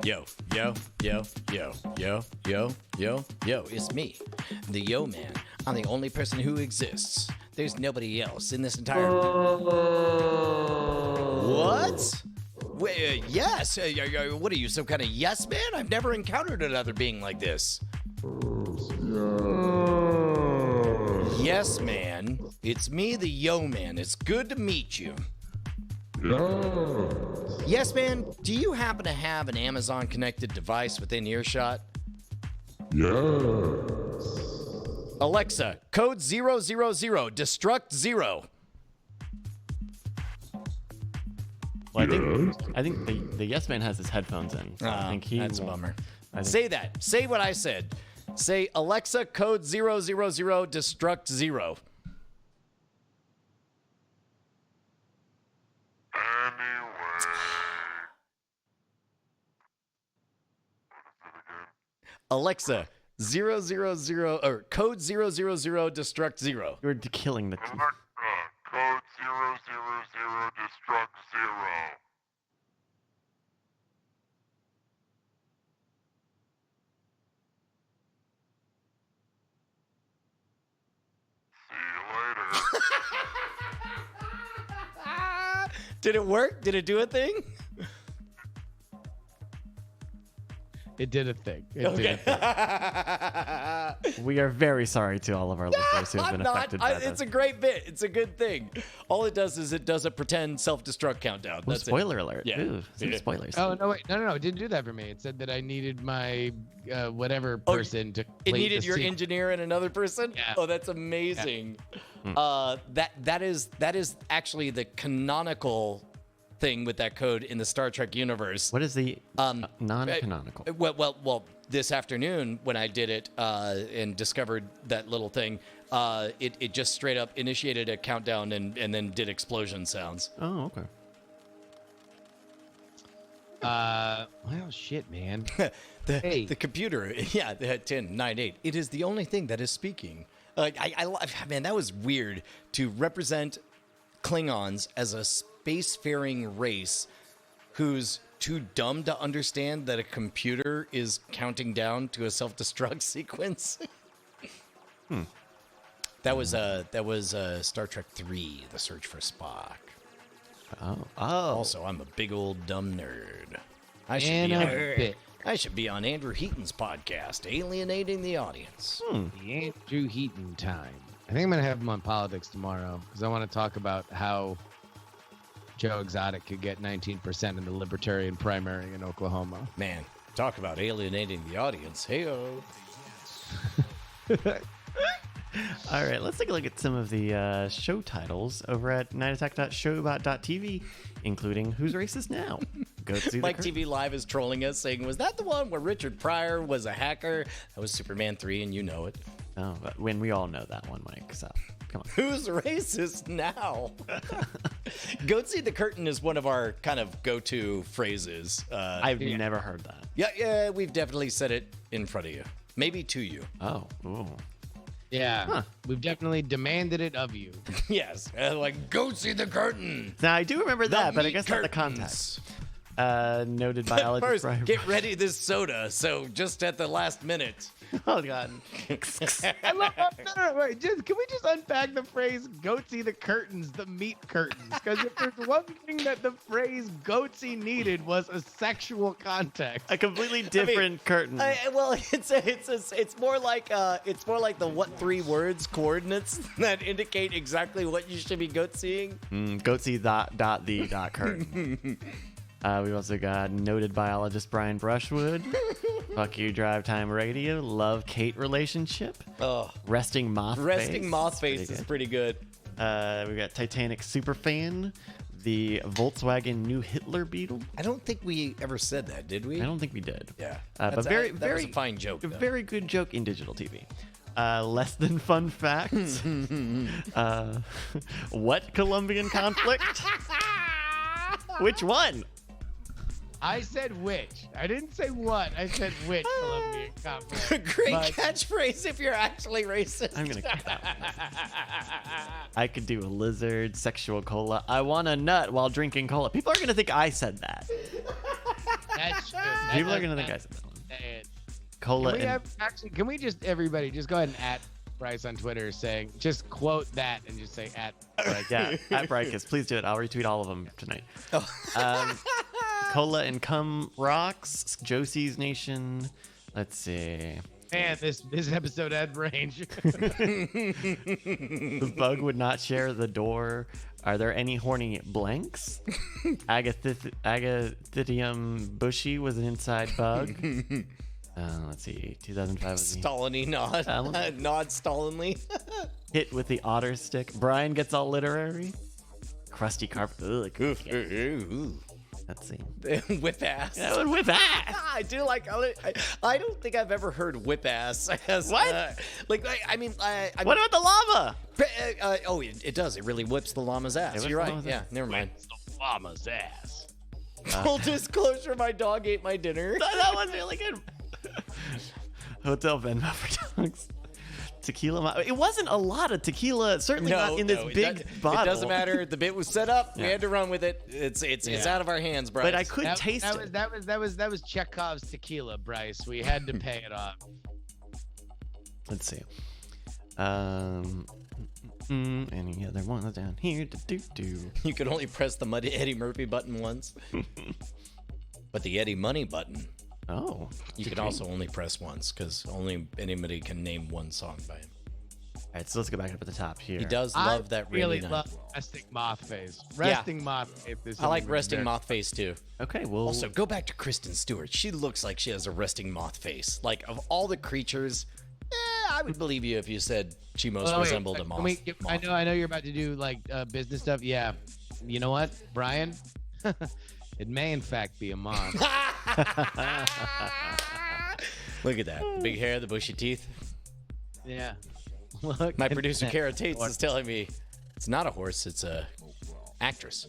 Yo, yo, yo, yo, yo, yo, yo, yo, it's me, the Yo Man. I'm the only person who exists. There's nobody else in this entire... What? Wait, yes. What are you, some kind of yes man? I've never encountered another being like this. Yes, man. It's me, the Yo Man. It's good to meet you. Yes, man. Do you happen to have an Amazon connected device within earshot? Yes. Alexa, code 000, destruct 0. Well, I think the yes man has his headphones in. So I think that's a bummer. Say that. Say what I said. Say, Alexa, code 000, destruct 0. Alexa, 000 or code 000, destruct 0. You're killing the. Code 000, destruct 0. See you later. Did it work? Did it do a thing? It did a thing. We are very sorry to all of our listeners who have been affected by this. It's a great bit. It's a good thing. All it does is it does a pretend self-destruct countdown. Well, That's spoiler it. alert. Yeah. Ooh, some spoilers. Oh, no, wait. No. It didn't do that for me. It said that I needed my whatever person to It play needed the your sequel. engineer and another person? Yeah. Oh, that's amazing. That is actually the canonical thing with that code in the Star Trek universe. What is the non-canonical? Well, this afternoon when I did it and discovered that little thing, it just straight up initiated a countdown and then did explosion sounds. Oh, okay. Well, shit, man. The computer, yeah, the 1098. It is the only thing that is speaking. Man, that was weird to represent Klingons as a spacefaring race who's too dumb to understand that a computer is counting down to a self-destruct sequence. That was Star Trek 3, The Search for Spock. Oh. Also, I'm a big old dumb nerd. I should be on Andrew Heaton's podcast, Alienating the Audience. The Andrew Heaton time. I think I'm going to have him on politics tomorrow because I want to talk about how Joe Exotic could get 19% in the Libertarian primary in Oklahoma. Man, talk about alienating the audience. Hey-o. All right, let's take a look at some of the show titles over at nightattack.showbot.tv, including Who's Racist Now? Go to Mike TV Live is trolling us, saying, was that the one where Richard Pryor was a hacker? That was Superman 3, and you know it. Oh, but when we all know that one, Mike, so come on. Who's racist now? Go see the curtain is one of our kind of go-to phrases. I've never heard that. Yeah, we've definitely said it in front of you. Maybe to you. Oh, ooh. Yeah, We've definitely demanded it of you. Yes, like, go see the curtain. Now, I do remember that, but I meat guess not the curtains. context. Noted biologist First, Brian. get ready this soda, so just at the last minute. Oh, God. I love. No, wait. Can we just unpack the phrase "goatsy the curtains," the meat curtains? Because if there's one thing that the phrase "goatsy" needed was a sexual context. A completely different curtain. Well, it's more like the what 3 words coordinates that indicate exactly what you should be goat seeing. Goatsy curtain. We've also got noted biologist Brian Brushwood. Fuck You Drive Time Radio. Love Kate relationship. Oh, Resting Moth resting moth face is pretty good. We got Titanic Superfan. The Volkswagen New Hitler Beetle. I don't think we ever said that, did we? I don't think we did. Yeah, but that very was a fine joke. Though. Very good joke in digital TV. Less than fun facts. What Colombian conflict? Which one? I said which. I didn't say what. I said which Colombian compliment. Great But- catchphrase if you're actually racist. I'm gonna cut that one. I could do a lizard, sexual cola. I want a nut while drinking cola. People are gonna think I said that. That's true. People are gonna think I said that one. Can Cola we and can we just everybody just go ahead and at Bryce on Twitter saying just quote that and just say at Bryce. yeah, at Bricus. Please do it. I'll retweet all of them tonight. Oh. Cola and cum rocks. Josie's Nation. Let's see. Man, this episode had range. The bug would not share the door. Are there any horny blanks? Agathitium bushy was an inside bug. Let's see. 2005 was the Stalin-y nod. Nod Stalinly. hit with the otter stick. Brian gets all literary. Crusty carpet. Ugh, let's see. Whip ass. That would whip ass. I do like. I don't think I've ever heard whip ass. As, What? I mean, What about the lava? it does. It really whips the llama's ass. whips You're the right. llama's Yeah, ass. never mind. Llama's ass. Full disclosure: my dog ate my dinner. That was really good. Hotel Venmo for dogs. Tequila. It wasn't a lot of tequila. Certainly not in this big bottle. It doesn't matter. The bit was set up. We Yeah. had to run with it. It's out of our hands, bro. But I could taste it. That was Chekhov's tequila, Bryce. We had to pay it off. Let's see. Any other ones down here? Do. You can only press the Eddie Murphy button once. But the Eddie Money button, Oh. you can also only press once because only anybody can name one song by him. All right, so let's go back up at the top here. He does love that I really rainy night. love resting moth face. Resting moth face. I like resting moth face too. Okay, well. Also, go back to Kristen Stewart. She looks like she has a resting moth face. Like, of all the creatures, I would believe you if you said she most resembled a moth. I know you're about to do like business stuff. Yeah. You know what, Brian? It may in fact be a moth. Look at that. The big hair, the bushy teeth. Yeah. Look. My at producer, that. Kara Tates, is telling me it's not a horse, it's a actress.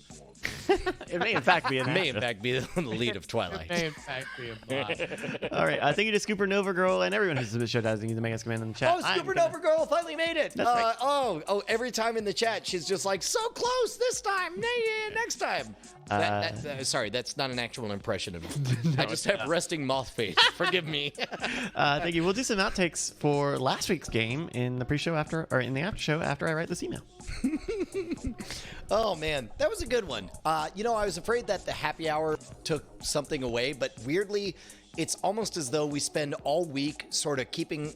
It may in fact be an May in actor. fact be the lead of It Twilight. may in fact be a moth. All right, thank you to Supernova Girl and everyone who's submitted show times. You can make us command in the chat. Oh, Supernova Girl finally made it. That's right. Every time in the chat, she's just like, so close this time, next time. Sorry, that's not an actual impression of me. I just have resting moth face. Forgive me. Thank you. We'll do some outtakes for last week's game in the pre-show in the after show after I write this email. Oh, man, that was a good one. I was afraid that the happy hour took something away, but weirdly, it's almost as though we spend all week sort of keeping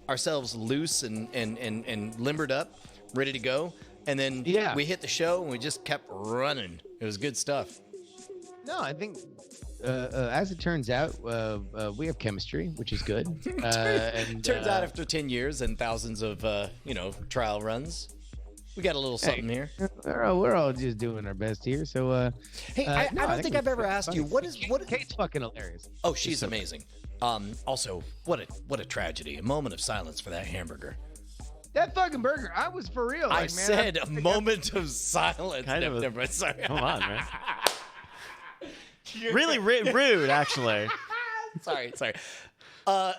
ourselves loose and limbered up, ready to go. And then we hit the show and we just kept running. It was good stuff. No, I think as it turns out, we have chemistry, which is good. And Turns out after 10 years and thousands of, trial runs, we got a little something here. We're all just doing our best here. So, Hey, I don't think I've ever asked you, what is... Kate's fucking hilarious. Oh, she's amazing. Also, what a tragedy. A moment of silence for that hamburger. That fucking burger, I was for real. I man, said a moment of silence. Kind of Never, sorry. Come on, man. Really rude, actually. sorry. I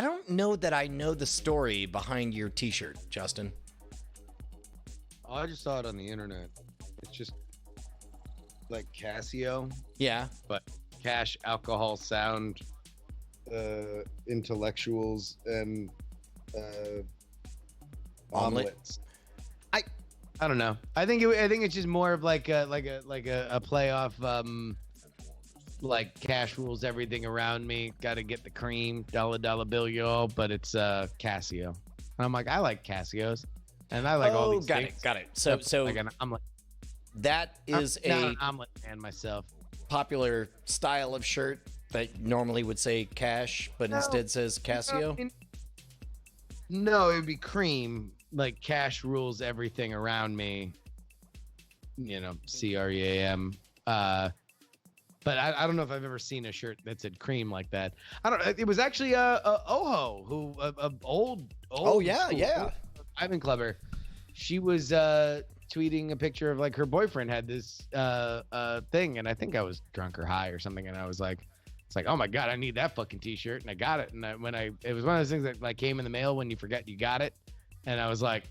don't know that I know the story behind your T-shirt, Justin. Oh, I just saw it on the internet. It's just like Casio, Yeah. but cash, alcohol, sound, intellectuals, and Omelet. omelets. I don't know. I think it's just more of like a playoff. Like cash rules everything around me. Got to get the cream, dollar bill, y'all. But it's Casio. And I'm like, I like Casios, and I like all these got things. it. So like an omelet. that is I'm not a an omelet man myself. popular style of shirt that normally would say cash, but instead says Casio. No, it would be cream. Like cash rules everything around me. CREAM. But I don't know if I've ever seen a shirt that said cream like that. I don't. It was actually Oho, who old. Oh, yeah, school, yeah. Ivan Clubber. She was tweeting a picture of like her boyfriend had this thing, and I think I was drunk or high or something, and I was like, it's like, oh my god, I need that fucking t-shirt, and I got it, and it was one of those things that like came in the mail when you forget you got it, and I was like,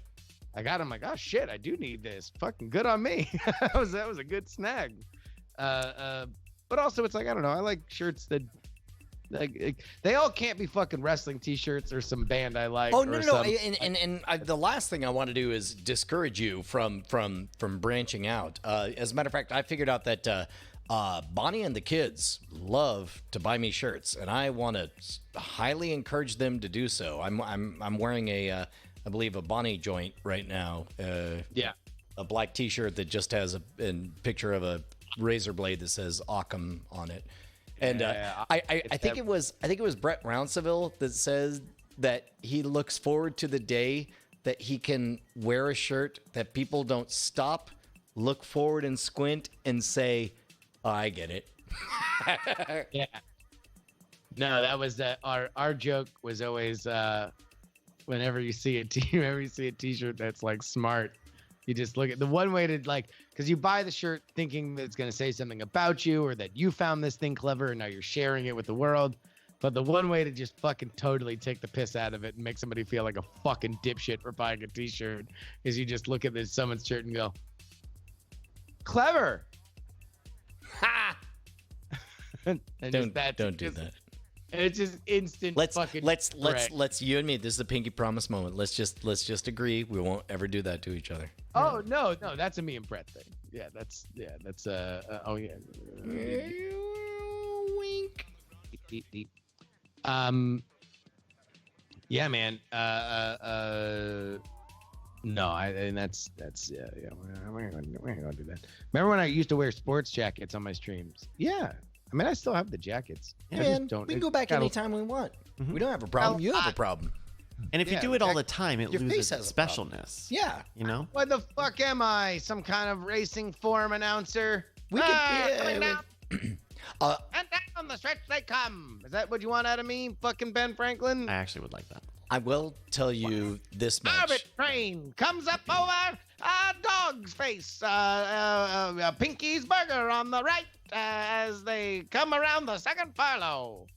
I got it, I'm like, oh shit, I do need this, fucking good on me. that was a good snag. But also it's like, I don't know, I like shirts that like they all can't be fucking wrestling t-shirts or some band I like. Oh no. And the last thing I want to do is discourage you from branching out. As a matter of fact, I figured out that Bonnie and the kids love to buy me shirts, and I want to highly encourage them to do so. I'm wearing I believe a Bonnie joint right now. A black T-shirt that just has a picture of a razor blade that says Occam on it. And I think it was Brett Rounceville that says that he looks forward to the day that he can wear a shirt that people don't stop, look forward and squint and say, oh, I get it. Yeah. No, that was our joke was always whenever you see a t-shirt that's like smart, you just look at the one way to like, because you buy the shirt thinking that it's going to say something about you or that you found this thing clever and now you're sharing it with the world. But the one way to just fucking totally take the piss out of it and make somebody feel like a fucking dipshit for buying a t-shirt is you just look at this someone's shirt and go, clever. Ha! And Don't do that. It's just instant. Let's you and me. This is a pinky promise moment. Let's just agree we won't ever do that to each other. Oh no, that's a me and Brett thing. That's oh yeah. Wink. Deep. Yeah, man. No, and that's yeah. We're gonna do that. Remember when I used to wear sports jackets on my streams? Yeah. I mean, I still have the jackets. Yeah, I just man, don't. we can go back anytime we want. We don't have a problem. You have a problem. And if you do it all the time, it Your face loses has its a problem. specialness. Yeah. You know? What the fuck am I? Some kind of racing form announcer? We could. Coming down. And down the stretch they come. Is that what you want out of me, fucking Ben Franklin? I actually would like that. I will tell you this much. Orbit train comes up over a dog's face. Pinky's Burger on the right as they come around the second furlough.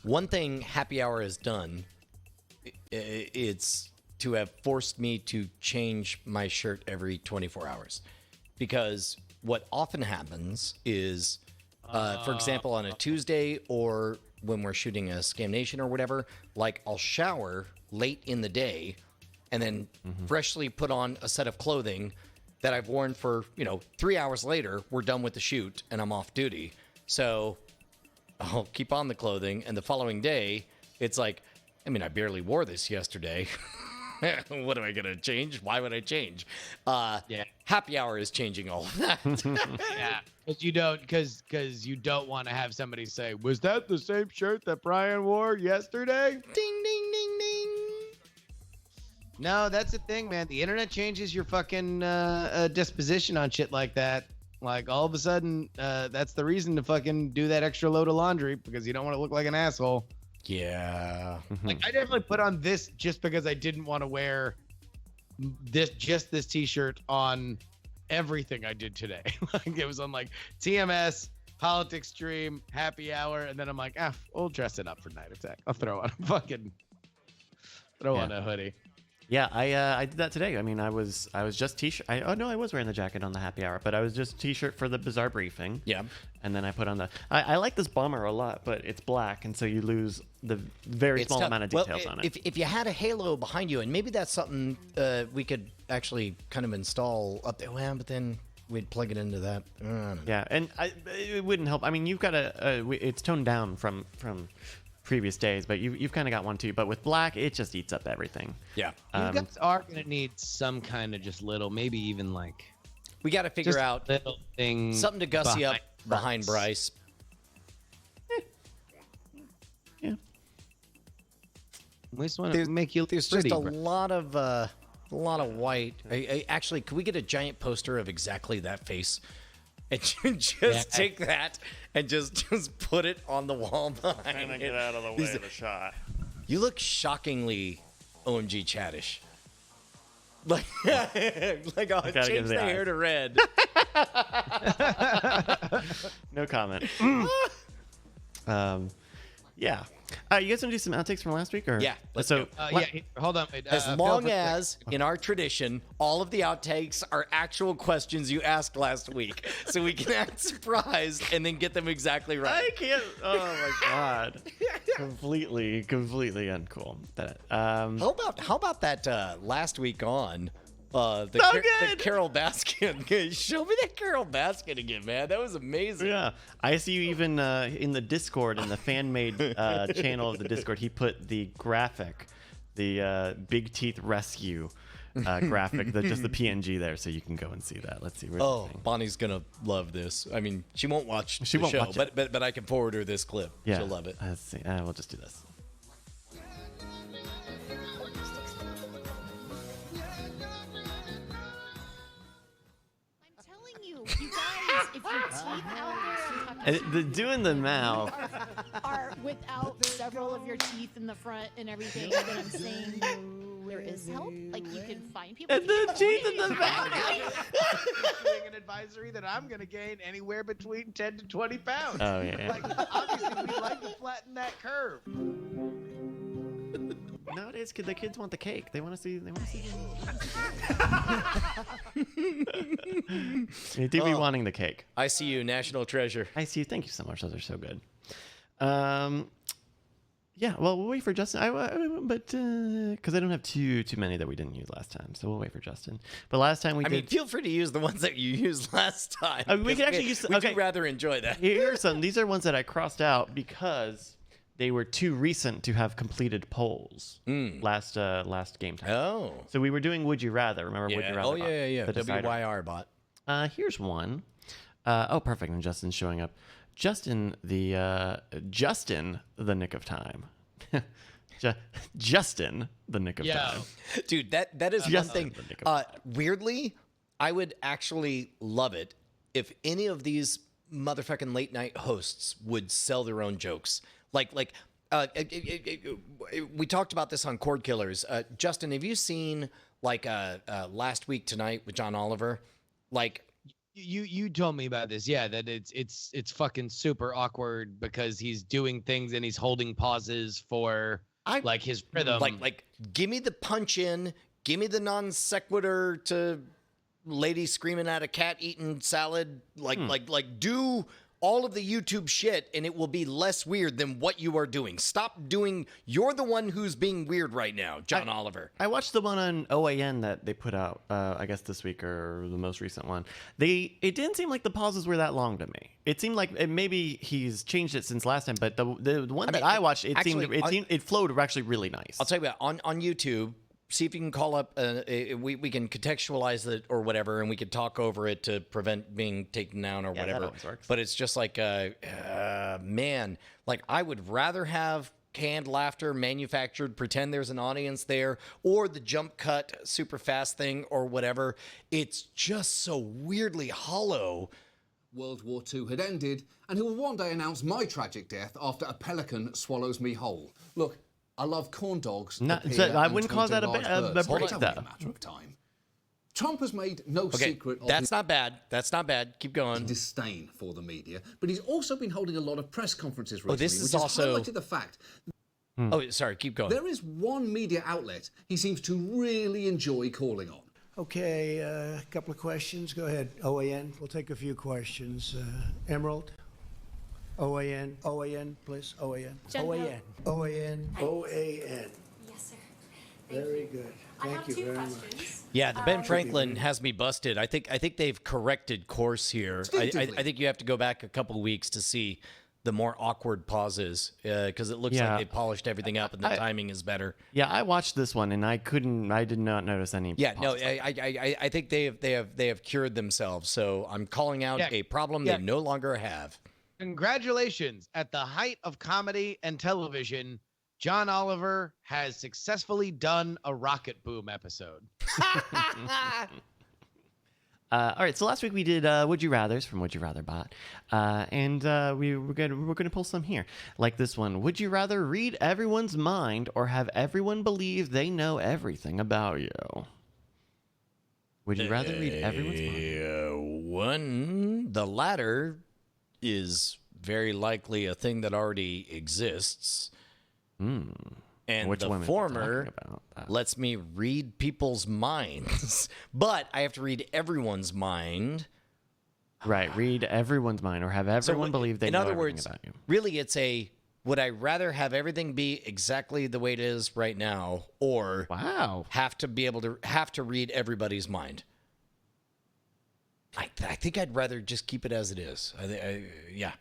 One thing Happy Hour has done, it's to have forced me to change my shirt every 24 hours. Because what often happens is, for example, on a Tuesday or when we're shooting a Scam Nation or whatever, like I'll shower late in the day and then freshly put on a set of clothing that I've worn for, 3 hours later, we're done with the shoot and I'm off duty. So I'll keep on the clothing, and the following day, it's like, I mean, I barely wore this yesterday. What am I going to change? Why would I change? Happy Hour is changing all of that. Yeah, because you don't want to have somebody say, "Was that the same shirt that Brian wore yesterday?" Ding, ding, ding, ding. No, that's the thing, man. The internet changes your fucking disposition on shit like that. Like all of a sudden, that's the reason to fucking do that extra load of laundry because you don't want to look like an asshole. Yeah. Like I definitely put on this just because I didn't want to wear this t-shirt on everything I did today. Like it was on like TMS, Politics Stream, Happy Hour, and then I'm like, we'll dress it up for Night Attack. I'll throw on on a hoodie. Yeah, I did that today. I mean, I was just t-shirt. I was wearing the jacket on the Happy Hour, but I was just t-shirt for the Bizarre Briefing. Yeah. And then I put on the. I like this bomber a lot, but it's black, and so you lose the very small tough. amount of details on it. If you had a halo behind you, and maybe that's something we could actually kind of install up there. Well, but then we'd plug it into that. I don't know. Yeah, and it wouldn't help. I mean, you've got it's toned down from previous days, but you've kind of got one too. But with black, it just eats up everything. Yeah. You guys are gonna need some kind of just little, maybe even like We got to figure just out little thing, something to gussy up behind Bryce. Yeah. We just want to make you look There's pretty. just a lot of white. Actually, could we get a giant poster of exactly that face? And just take that and just put it on the wall behind it. Get out of the way of the shot. You look shockingly OMG chattish. Like, like oh, Gotta change give the the hair eyes. to red. No comment. Yeah. You guys want to do some outtakes from last week, or Yeah, let's so go. Hold on. Wait, As Phil, long real quick. as, in our tradition, all of the outtakes are actual questions you asked last week, so we can act surprised and then get them exactly right. I can't. Oh my god. completely uncool. How about that last week on the good. Carol Baskin? Show me that Carol Baskin again, man. That was amazing. Yeah, I see you even in the Discord, in the fan-made channel of the Discord. He put the graphic, the Big Teeth Rescue graphic, just the PNG there, so you can go and see that. Let's see. Where's the thing? Bonnie's gonna love this. I mean, she won't watch She the won't show, watch it. but I can forward her this clip. Yeah, She'll love it. Let's see. We'll just do this. I'm telling you, you guys, if your teeth out there Doing the mouth. are without several of your teeth in the front and everything, then I'm saying there is help. Like, you can find people. And the teeth in the back. Issuing an advisory that I'm going to gain anywhere between 10 to 20 pounds. Oh yeah. Like, obviously, we like to flatten that curve. Nowadays, the kids want the cake. They want to see. They do be wanting the cake. I see you, national treasure. I see. Thank you so much. Those are so good. Yeah. Well, we'll wait for Justin. But because I don't have too many that we didn't use last time, so we'll wait for Justin. But last time we I did. mean, feel free to use the ones that you used last time. We can actually use. We Okay. do rather enjoy that. Here are some. These are ones that I crossed out because they were too recent to have completed polls last game time. Oh. So we were doing Would You Rather. Remember Would Yeah. You Rather? Oh, yeah. The decider. WYR bot. Here's one. Perfect. And Justin's showing up. Justin, the nick of time. Justin, the nick of time. Dude, that is one Just thing. the nick of Weirdly, I would actually love it if any of these motherfucking late night hosts would sell their own jokes. We talked about this on Cord Killers. Justin, have you seen Last Week Tonight with John Oliver? Like, You told me about this, yeah, that it's fucking super awkward because he's doing things and he's holding pauses for his rhythm. like give me the punch in, give me the non sequitur to lady screaming at a cat eating salad. Like do all of the YouTube shit and it will be less weird than what you are doing. Stop doing. You're the one who's being weird right now, John Oliver. I watched the one on OAN that they put out, I guess this week or the most recent one. It didn't seem like the pauses were that long to me. It seemed like maybe he's changed it since last time, but the one that I watched, it flowed actually really nice. I'll tell you what, on YouTube, see if you can call up. We can contextualize it or whatever, and we could talk over it to prevent being taken down or whatever. That always works. But it's just like, man, like I would rather have canned laughter manufactured, pretend there's an audience there, or the jump cut super fast thing or whatever. It's just so weirdly hollow. World War II had ended, and he will one day announce my tragic death after a pelican swallows me whole. Look, I love corn dogs. I wouldn't call that a break, It's though. only a matter of time. Trump has made no Okay, secret of that's his not bad. That's not bad. Keep going. disdain for the media, but he's also been holding a lot of press conferences recently, this is which has also- highlighted the fact Oh, sorry. Keep going. there is one media outlet he seems to really enjoy calling on. Okay, a couple of questions. Go ahead, OAN. We'll take a few questions. Emerald? OAN, please. OAN. OAN. OAN. Yes, sir. Very good. Thank you very much. Yeah, the Ben Franklin has me busted. I think they've corrected course here. I think you have to go back a couple of weeks to see the more awkward pauses because it looks Yeah. like they polished everything up and the timing is better. Yeah, I watched this one and I did not notice any. Yeah, no, pauses. I think they have cured themselves. So I'm calling out a problem they no longer have. Congratulations. At the height of comedy and television, John Oliver has successfully done a Rocket Boom episode. All right, so last week we did Would You Rathers from Would You Rather Bot, and we're gonna pull some here, like this one. Would you rather read everyone's mind or have everyone believe they know everything about you? Would you rather read everyone's mind? The latter is very likely a thing that already exists. And Which the one is it former talking about? lets me read people's minds. But I have to read everyone's mind. Right, read everyone's mind or have everyone So, believe they in know other everything words, about you. really it's would I rather have everything be exactly the way it is right now, or Wow. have to read everybody's mind? I think I'd rather just keep it as it is. Yeah.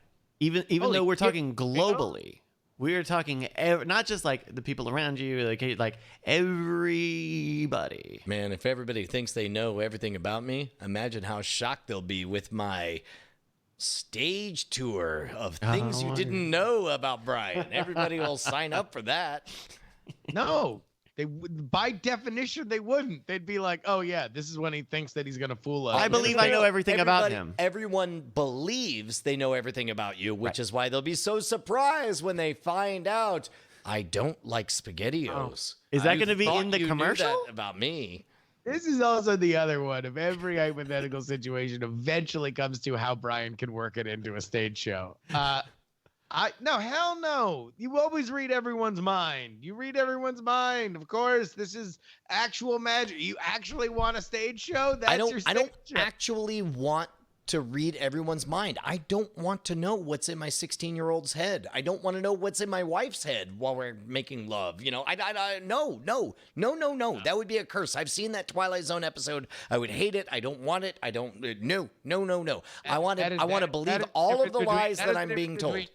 Even Holy though we're shit, talking globally, we're talking not just like the people around you, like everybody. Man, if everybody thinks they know everything about me, imagine how shocked they'll be with my stage tour of things you didn't know about Brian. Everybody will sign up for that. No, by definition they wouldn't. They'd be like, "Oh yeah, this is when he thinks that he's gonna fool us." I believe I know everything about him. Everyone believes they know everything about you, which is why they'll be so surprised when they find out I don't like SpaghettiOs. Is that You gonna be thought in the you knew commercial? that about me? This is also the other one of every hypothetical situation eventually comes to how Brian can work it into a stage show. Hell no. You always read everyone's mind. You read everyone's mind. Of course, this is actual magic. You actually want a stage show? That's I don't your stage show. actually want to read everyone's mind. I don't want to know what's in my 16-year-old's head. I don't want to know what's in my wife's head while we're making love. No. That would be a curse. I've seen that Twilight Zone episode. I would hate it. I don't want it. I don't. No. I want to believe all of the lies that I'm being told.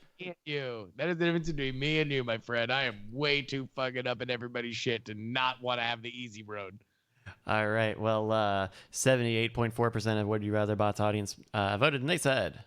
You. That is the difference between me and you, my friend. I am way too fucking up in everybody's shit to not want to have the easy road. All right. Well, 78.4% of Would You Rather Bots audience voted, and they said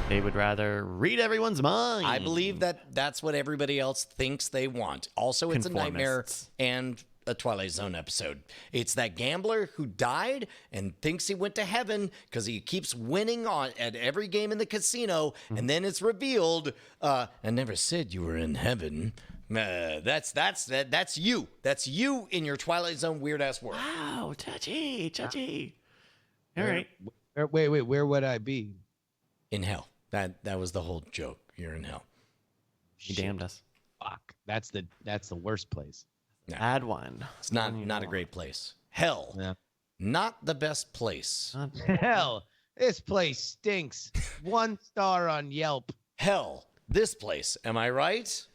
they would rather read everyone's mind. I believe that that's what everybody else thinks they want. Also, it's a nightmare Conformists. and a Twilight Zone episode. It's that gambler who died and thinks he went to heaven because he keeps winning at every game in the casino, and then it's revealed, I never said you were in heaven. That's you. That's you in your Twilight Zone weird ass world. Wow, touchy. All right. Wait. Where would I be? In hell. That was the whole joke. You're in hell. He damned us. Fuck. That's the worst place. Add one. It's not a great place. Hell. Yeah. Not the best place. Hell, this place stinks. 1 star on Yelp. Hell. This place. Am I right?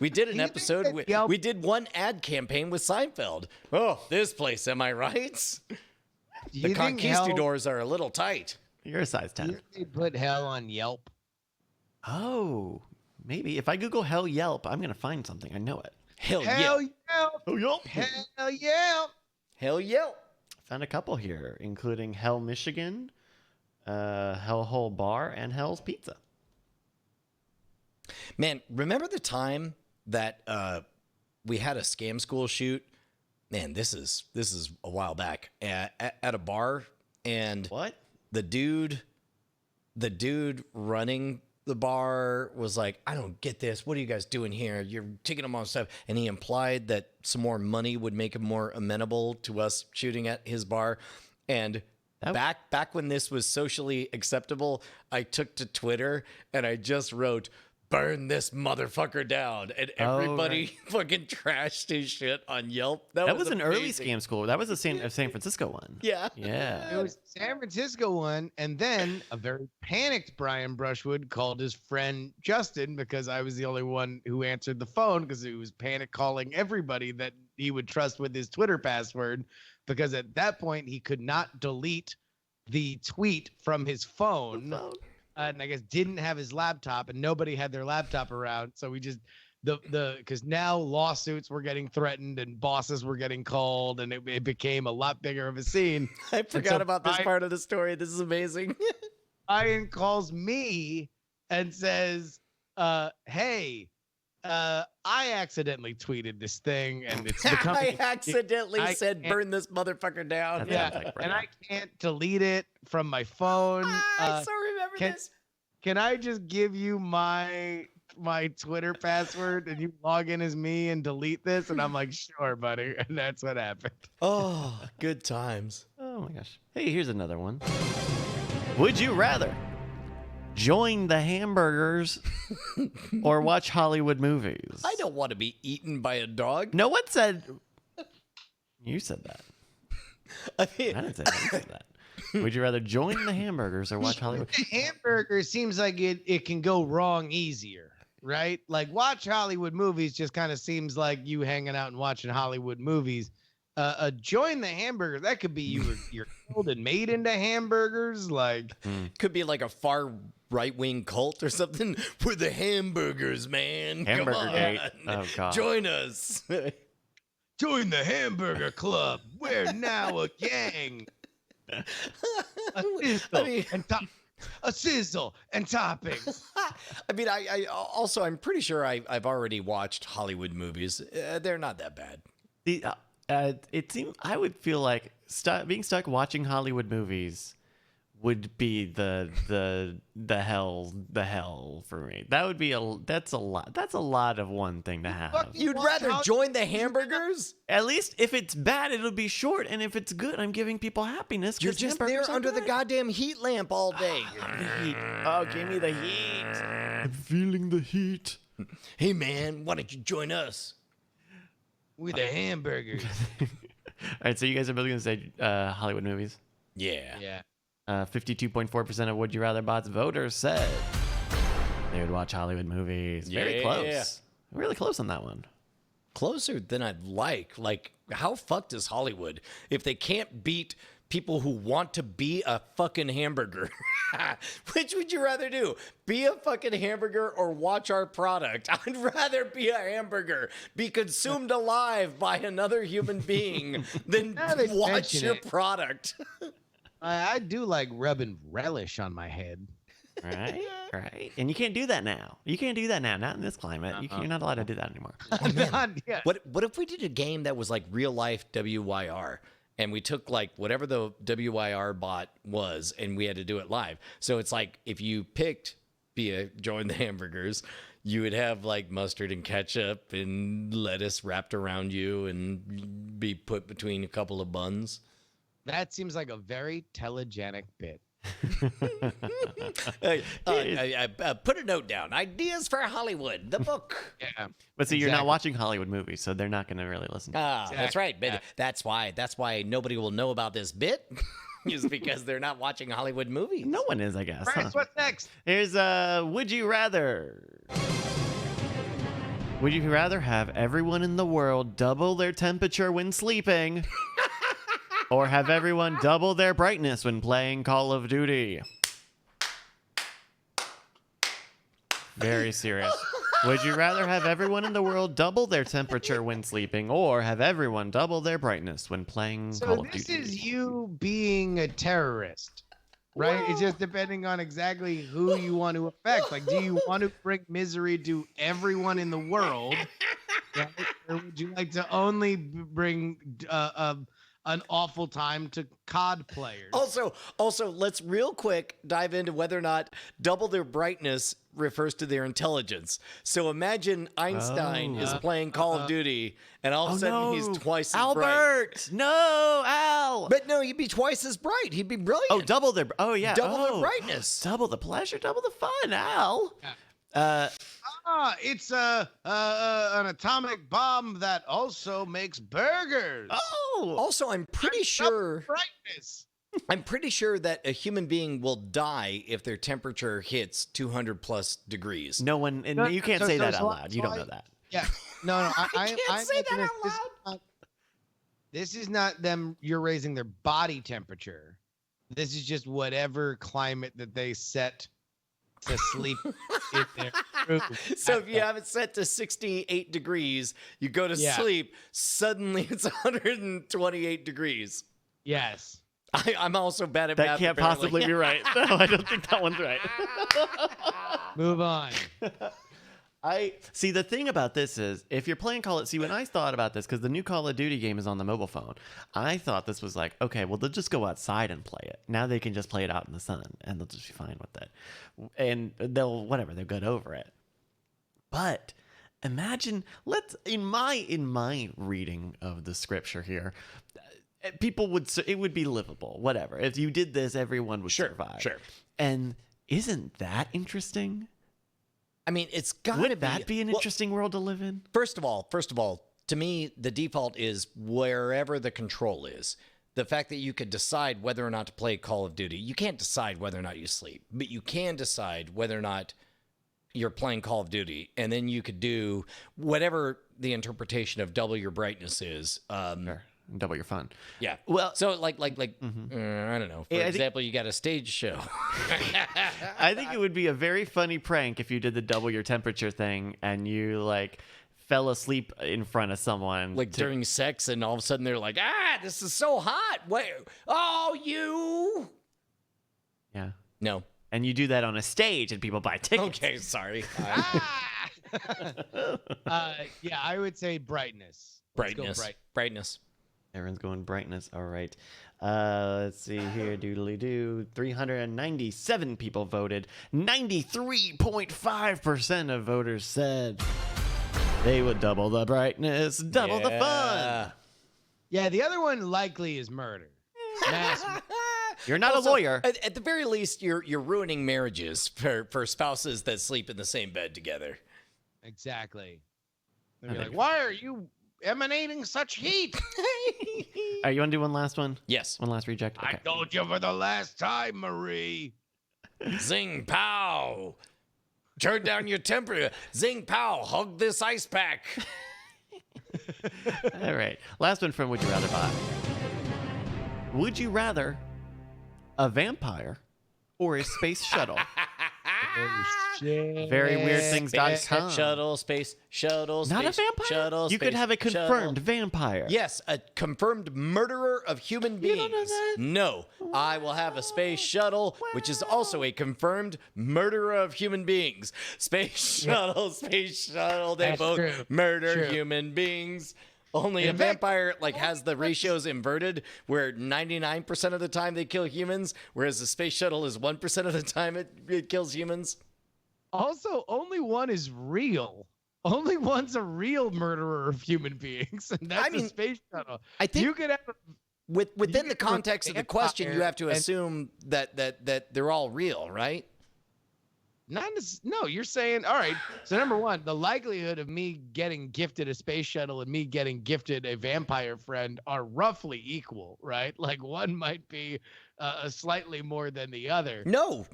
We did an episode. We did one ad campaign with Seinfeld. Oh, this place. Am I right? The conquistadors are a little tight. You're a size 10. They put hell on Yelp. Oh, maybe. If I Google hell Yelp, I'm going to find something. I know it. Hell Hell yeah. Yelp. Oh, Yelp. Hell Yelp. Hell yeah. Found a couple here, including Hell Michigan, Hellhole Bar, and Hell's Pizza. Man, remember the time that we had a scam school shoot? Man, this is a while back at a bar, and What? the dude running the bar was like, I don't get this. What are you guys doing here? You're taking them on stuff. And he implied that some more money would make him more amenable to us shooting at his bar. And back when this was socially acceptable, I took to Twitter and I just wrote, burn this motherfucker down. And everybody fucking trashed his shit on Yelp. That was an early amazing. scam school. That was a San Francisco one. Yeah. Yeah. It was San Francisco one, and then a very panicked Brian Brushwood called his friend Justin because I was the only one who answered the phone because he was panic calling everybody that he would trust with his Twitter password because at that point he could not delete the tweet from his phone. And I guess didn't have his laptop, and nobody had their laptop around. So we just because now lawsuits were getting threatened and bosses were getting called, and it became a lot bigger of a scene. I forgot about this part of the story. This is amazing. Ryan calls me and says, "Hey, I accidentally tweeted this thing, and it's the company." I accidentally said, can't- "Burn this motherfucker down." That sounds Yeah, like and Brian. I can't delete it from my phone. I so remember can- this. Can I just give you my my Twitter password and you log in as me and delete this? And I'm like, sure, buddy. And that's what happened. Oh, good times. Oh my gosh. Hey, here's another one. Would you rather join the hamburgers or watch Hollywood movies? I don't want to be eaten by a dog. No one said. You said that. I mean, I didn't say you said that. Would you rather join the hamburgers or watch Hollywood? Hamburger seems like it can go wrong easier, right? Like watch Hollywood movies just kind of seems like you hanging out and watching Hollywood movies. Join the hamburgers. That could be you're killed and made into hamburgers. Like could be like a far right-wing cult or something. We're the hamburgers, man. Hamburger Come on. gate. Oh, God. Join us. join the hamburger club. We're now a gang. A sizzle and toppings. I mean, I also I'm pretty sure I've already watched Hollywood movies. They're not that bad. It seemed I would feel like being stuck watching Hollywood movies would be the hell for me. That would be that's a lot of one thing to have. You'd rather join the hamburgers? At least if it's bad, it'll be short, and if it's good, I'm giving people happiness. You're just there under the goddamn heat lamp all day. Oh, give me the heat. I'm feeling the heat. Hey man, why don't you join us? We're the hamburgers. All right, so you guys are both gonna say Hollywood movies. Yeah. Yeah. 52.4% of Would You Rather bots voters said they would watch Hollywood movies. Very Yeah. close. Really close on that one. Closer than I'd like. Like, how fucked is Hollywood if they can't beat people who want to be a fucking hamburger? Which would you rather do? Be a fucking hamburger or watch our product? I'd rather be a hamburger, be consumed alive by another human being than Now they watch mention your it. product. I do like rubbing relish on my head. Right? Right. And you can't do that now. You can't do that now. Not in this climate. You're not allowed to do that anymore. Not yet. What if we did a game that was like real life WYR? And we took like whatever the WYR bot was, and we had to do it live. So it's like if you picked join the hamburgers, you would have like mustard and ketchup and lettuce wrapped around you and be put between a couple of buns. That seems like a very telegenic bit. Put a note down. Ideas for Hollywood, the book. Yeah. But see, you're not Exactly. watching Hollywood movies, so they're not going to really listen. That's right. But that's why nobody will know about this bit. Is because they're not watching Hollywood movies. No one is, I guess. Bryce, what's next? Here's Would you rather? Would you rather have everyone in the world double their temperature when sleeping, or have everyone double their brightness when playing Call of Duty? Very serious. Would you rather have everyone in the world double their temperature when sleeping, or have everyone double their brightness when playing Call So of this Duty? is you being a terrorist, right? It's just depending on exactly who you want to affect. Like, do you want to bring misery to everyone in the world, right? Or would you like to only bring an awful time to COD players? Also, let's real quick dive into whether or not double their brightness refers to their intelligence. So imagine Einstein is playing Call of Duty, and all of a sudden he's twice as bright. Albert! No, Al! But no, he'd be twice as bright. He'd be brilliant. Oh, double their. Oh, yeah. Double their oh. brightness. Double the pleasure, double the fun, Al. It's an atomic bomb that also makes burgers. Oh! Also, I'm pretty sure Brightness. that a human being will die if their temperature hits 200 plus degrees. No one. And No, you can't so- say so- that so- out loud. You don't so know that. Yeah. No. I can't say that imagine out This is not them. You're raising their body temperature. This is just whatever climate that they set to sleep in their room. So if you have it set to 68 degrees, you go to Yeah. sleep, suddenly it's 128 degrees. Yes. I'm also bad at That math. can't apparently. possibly be right. No, I don't think that one's right. Move on. I see. The thing about this is, if you're playing when I thought about this, because the new Call of Duty game is on the mobile phone, I thought this was like, okay, well, they'll just go outside and play it. Now they can just play it out in the sun, and they'll just be fine with it. And they'll get over it. But imagine, in my reading of the scripture here, it would be livable. Whatever. If you did this, everyone would survive. Sure. And isn't that interesting? I mean, it's got to Would that be an interesting world to live in? First of all, to me, the default is wherever the control is. The fact that you could decide whether or not to play Call of Duty. You can't decide whether or not you sleep, but you can decide whether or not you're playing Call of Duty. And then you could do whatever the interpretation of double your brightness is. Sure. Double your fun. Yeah. Well, so I don't know. For example, you got a stage show. I think it would be a very funny prank if you did the double your temperature thing and you like fell asleep in front of someone During sex, and all of a sudden they're like, this is so hot. Wait, you. Yeah. No. And you do that on a stage and people buy tickets. Okay, sorry. Yeah, I would say brightness. Let's go Brightness. Everyone's going brightness. All right. Let's see here. Doodly doo. 397 people voted. 93.5% of voters said they would double the brightness, double the fun. Yeah, the other one likely is murder. You're not Also, a lawyer. At the very least, you're ruining marriages for spouses that sleep in the same bed together. Exactly. They'd be like, why are you emanating such heat? All right, you want to do one last one? Yes. One last reject? Okay. I told you for the last time, Marie. Zing pow. Turn down your temperature. Zing pow. Hug this ice pack. All right. Last one from Would You Rather Bot. Would you rather a vampire or a space shuttle? VeryWeirdThings.com. Space shuttle. Not a vampire? Shuttle, you could have a confirmed vampire. Yes, a confirmed murderer of human beings. don't know that? No, I will have a space shuttle, which is also a confirmed murderer of human beings. Space shuttle. They That's both true. murder True. human beings. Only a In fact- vampire has the ratios inverted, where 99% of the time they kill humans, whereas the space shuttle is 1% of the time it kills humans. Also, only one is real. Only one's a real murderer of human beings, and that's a space shuttle. I think you could have within you the could have a context of the question, you have to vampire assume that they're all real, right? No, you're saying, all right. So number one, the likelihood of me getting gifted a space shuttle and me getting gifted a vampire friend are roughly equal, right? Like one might be slightly more than the other. No.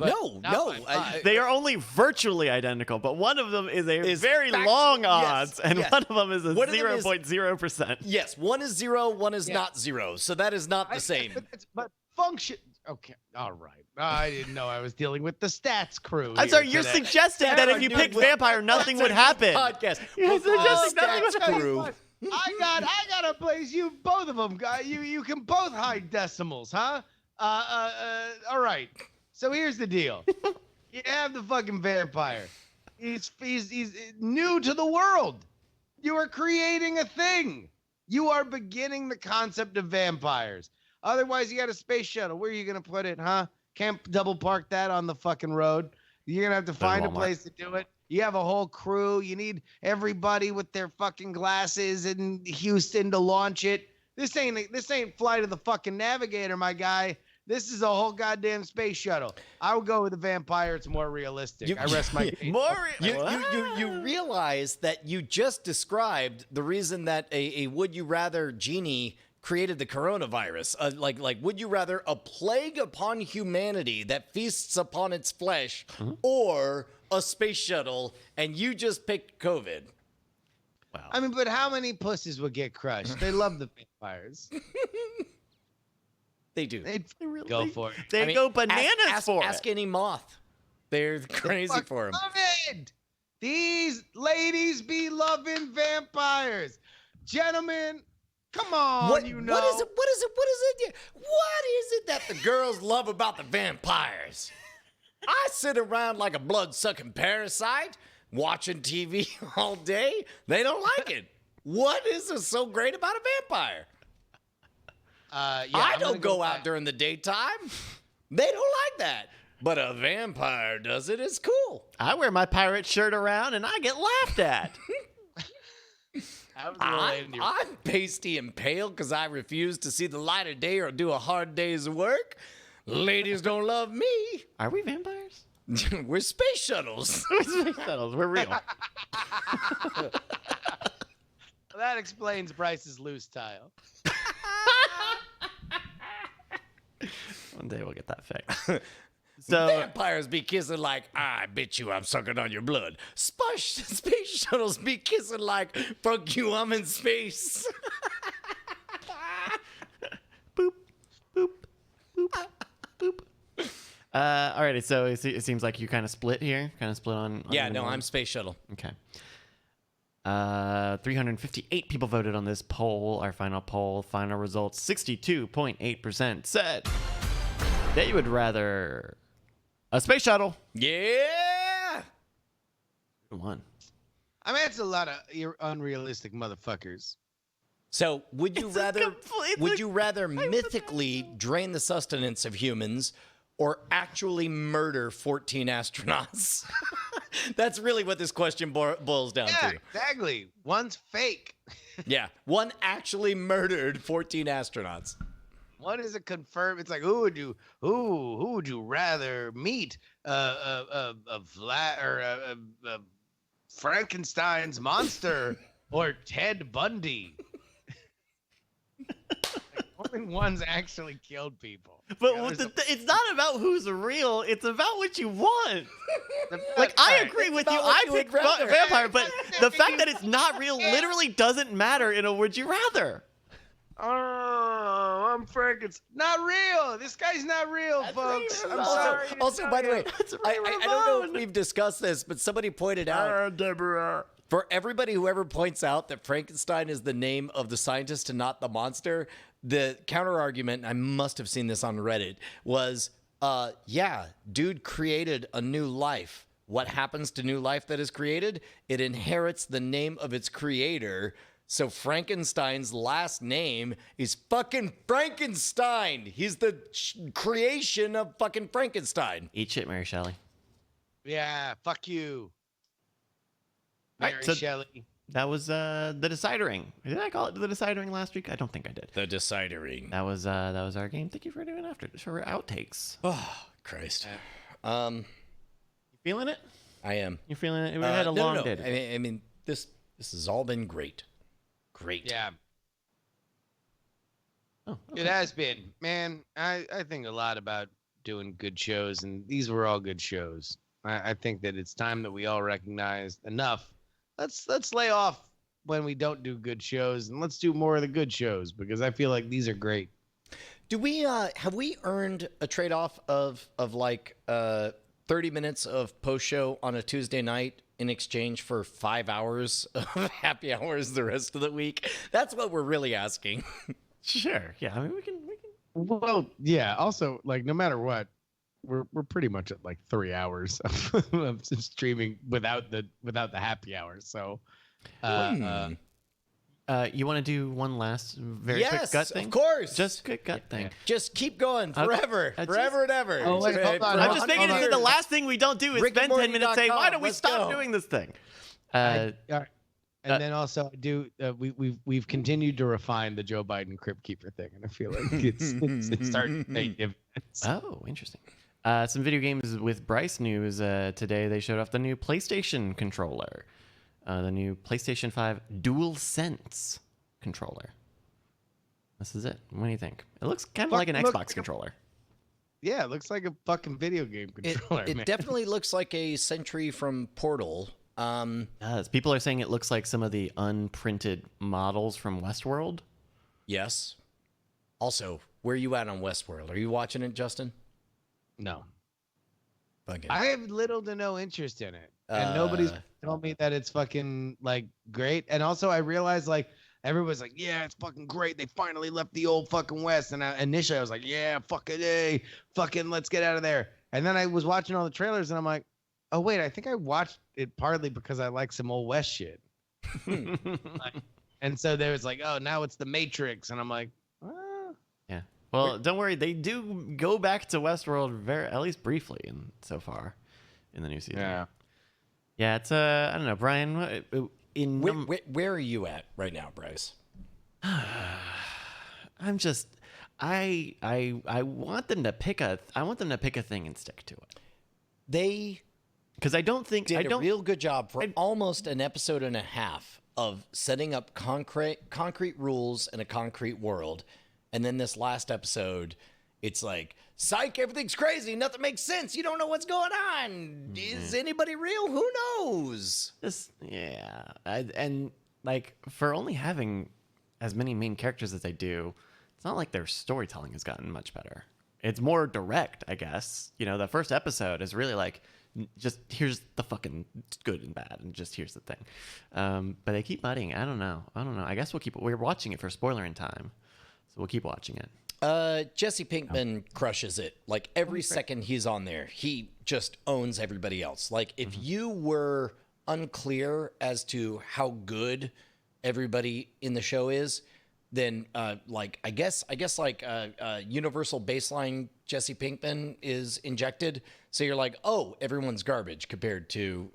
They are only virtually identical, but one of them is very long odds, and one of them is a 0.0%. Yes, one is 0, one is not 0. So that is not the same. But function. Okay, all right. I didn't know I was dealing with the stats crew. I'm sorry, you're suggesting that if you picked vampire, nothing would happen. Podcast. You're suggesting nothing would happen. Crew. I got a place. You both of them, guy. You can both hide decimals, huh? All right. So here's the deal. You have the fucking vampire. He's new to the world. You are creating a thing. You are beginning the concept of vampires. Otherwise, you got a space shuttle. Where are you gonna put it, huh? Can't double park that on the fucking road. You're gonna have to find a place to do it. You have a whole crew. You need everybody with their fucking glasses in Houston to launch it. This ain't Flight of the fucking Navigator, my guy. This is a whole goddamn space shuttle. I would go with the vampire. It's more realistic. I rest my case. You realize that you just described the reason that a would you rather genie created the coronavirus. Like would you rather a plague upon humanity that feasts upon its flesh, or a space shuttle, and you just picked COVID? Wow. I mean, but how many pussies would get crushed? They love the vampires. They do. They'd go for it. They go bananas for it. Ask any moth. They're crazy for them. Love it. These ladies be loving vampires. Gentlemen, come on, What is it that the girls love about the vampires? I sit around like a blood-sucking parasite, watching TV all day. They don't like it. What is so great about a vampire? I don't go out during the daytime. They don't like that. but a vampire does it. It's cool. I wear my pirate shirt around and I get laughed at. I was a little into your- I'm pasty and pale because I refuse to see the light of day or do a hard day's work. Ladies don't love me. Are we vampires? We're space shuttles. Space shuttles. We're real. Well, that explains Bryce's loose tile. One day we'll get that fixed. So Vampires be kissing like, I bet you I'm sucking on your blood. Space shuttles be kissing like, fuck you, I'm in space. boop, boop, boop, boop. Alrighty, so it seems like you kind of split here. Kind of split on Yeah, your no, one. I'm space shuttle. Okay. 358 people voted on this poll. Our final poll, final results, 62.8% said that you would rather a space shuttle. Yeah. One. I mean, it's a lot of unrealistic motherfuckers. So would you It's a rather complete- would you rather mythically drain the sustenance of humans or actually murder 14 astronauts? That's really what this question boils down Yeah, to. exactly. One's fake. Yeah, one actually murdered 14 astronauts. One is a confirmed. It's like who would you rather meet? A Frankenstein's monster or Ted Bundy? Like, only one's actually killed people. But The what others it's not about who's real. It's about what you want. are- Like, I Alright. agree with about you. what I you would pick rather. vampire, but the fact that it's not real literally doesn't matter in a would you rather. Oh, I'm Frankenstein. Not real. This guy's not real, folks. I'm Also, sorry. also by the way, That's I don't know if Ramon. we've discussed this, but somebody pointed out Deborah. for everybody who ever points out that Frankenstein is the name of the scientist and not the monster, the counter argument, and I must have seen this on Reddit, was, yeah, dude created a new life. What happens to new life that is created? It inherits the name of its creator. So Frankenstein's last name is fucking Frankenstein. He's the creation of fucking Frankenstein. Eat shit, Mary Shelley. Yeah, fuck you. Right, Mary so- Shelley. That was the decidering. Did I call it the decidering last week? I don't think I did. The decidering. That was our game. Thank you for doing for outtakes. Oh, Christ. You feeling it? I am. You feeling it? We had a long day. today. I mean, this has all been great. Great. Yeah, Oh, it has been. Man, I think a lot about doing good shows, and these were all good shows. I think that it's time that we all recognize enough. Let's lay off when we don't do good shows, and let's do more of the good shows because I feel like these are great. Do we have we earned a trade-off of like 30 minutes of post show on a Tuesday night in exchange for 5 hours of happy hours the rest of the week? That's what we're really asking. sure. Yeah. I mean, we can. Well, yeah. Also, like, no matter what, we're pretty much at like 3 hours of streaming without the happy hours. So, You want to do one last very quick Yes, gut thing? of course. Just quick gut thing. Just keep going forever, I just- forever and ever. Oh, wait, hold on, I'm hold just on, making hold it on. the last thing we don't do is spend 10 minutes saying, why don't we Let's stop go. doing this thing? all right. And then also, we've continued to refine the Joe Biden Cryptkeeper thing, and I feel like it's starting to make dividends. Oh, interesting. Some video games with Bryce news today. They showed off the new PlayStation controller, the new PlayStation 5 DualSense controller. This is it. What do you think? It looks kind of like an Look- Xbox controller. Yeah, it looks like a fucking video game controller. It man. definitely looks like a Sentry from Portal. It does. People are saying it looks like some of the unprinted models from Westworld. Yes. Also, where are you at on Westworld? Are you watching it, Justin? No, Fucking. I have little to no interest in it, and nobody's told me that it's fucking like great. And also, I realized like everybody's like, "Yeah, it's fucking great. They finally left the old fucking West." And initially, I was like, "Yeah, fucking a, fucking let's get out of there." And then I was watching all the trailers, and I'm like, "Oh wait, I think I watched it partly because I like some old West shit." And so there was like, "Oh, now it's the Matrix," and I'm like, Well, don't worry. They do go back to Westworld at least briefly, so far in the new season. Yeah. Yeah, it's I don't know, Brian. Where are you at right now, Bryce? I'm just, I want them to pick a thing and stick to it. They Because I don't think did a real good job for almost an episode and a half of setting up concrete rules in a concrete world, and then this last episode, it's like, psych, everything's crazy, nothing makes sense, you don't know what's going on. Is anybody real? Who knows? And like for only having as many main characters as they do, it's not like their storytelling has gotten much better. It's more direct, I guess. You know, the first episode is really like, just here's the fucking good and bad, and just here's the thing. But they keep muddying. I don't know. I guess we're watching it for spoiler in time, so we'll keep watching it. Jesse Pinkman crushes it. Like every second he's on there, he just owns everybody else. Like if you were unclear as to how good everybody in the show is, then like I guess like universal baseline Jesse Pinkman is injected, so you're like, oh, everyone's garbage compared to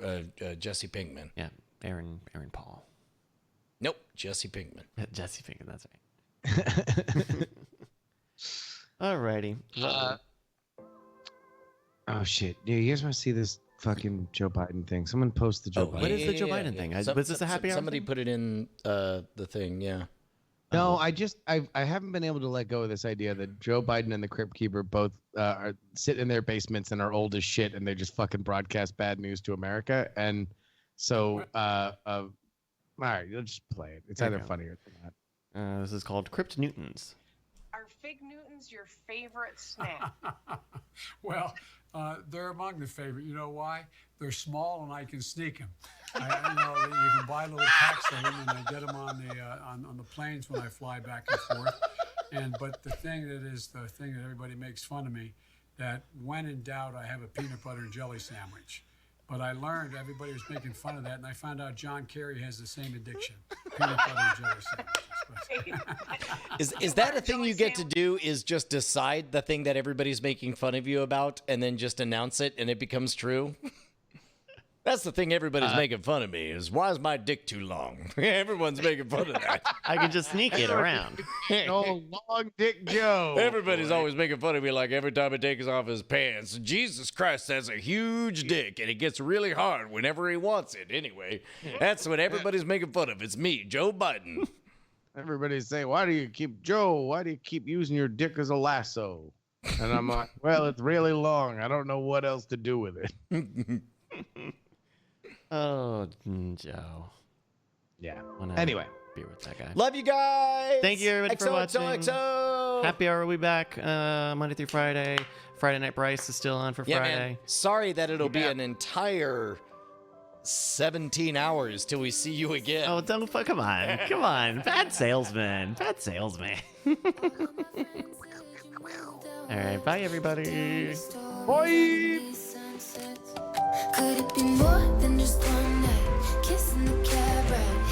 Jesse Pinkman. Yeah, Aaron Paul. Nope, Jesse Pinkman. Jesse Pinkman, that's right. Alrighty. Oh shit! Yeah, you guys want to see this fucking Joe Biden thing? Someone post the Joe Biden. What is the Joe Biden thing? Was this a happy hour? Somebody put it in the thing. Yeah. No, I haven't been able to let go of this idea that Joe Biden and the Cryptkeeper both are sit in their basements and are old as shit, and they just fucking broadcast bad news to America. And so, all right, you'll just play it. It's either funny or not. This is called Crypt Newtons. Are Fig Newtons your favorite snack? Well, they're among the favorite. You know why? They're small and I can sneak them. I know that you can buy little packs of them, and I get them on the planes when I fly back and forth. But the thing that everybody makes fun of me, that when in doubt, I have a peanut butter and jelly sandwich. But I learned everybody was making fun of that, and I found out John Kerry has the same addiction: peanut butter and jelly sandwiches. Is that a thing you get to do? Is just decide the thing that everybody's making fun of you about, and then just announce it, and it becomes true? That's the thing everybody's making fun of me, is why is my dick too long? Everyone's making fun of that. I can just sneak it around. No, long Dick Joe. Everybody's always making fun of me, like every time he takes off his pants. Jesus Christ has a huge dick, and it gets really hard whenever he wants it. Anyway, that's what everybody's making fun of. It's me, Joe Biden. Everybody's saying, why do you keep using your dick as a lasso? And I'm like, well, it's really long. I don't know what else to do with it. Oh, Joe. Yeah. Whenever. Anyway. Be with that guy. Love you guys. Thank you, everybody, for watching. XOXOXO. Happy hour will be back Monday through Friday. Friday Night Bryce is still on for Friday. Man. Sorry that it'll be an entire 17 hours till we see you again. Oh, come on. Come on. Bad salesman. Bad salesman. All right. Bye, everybody. Bye. Could it be more than just one night? Kissing the cab ride,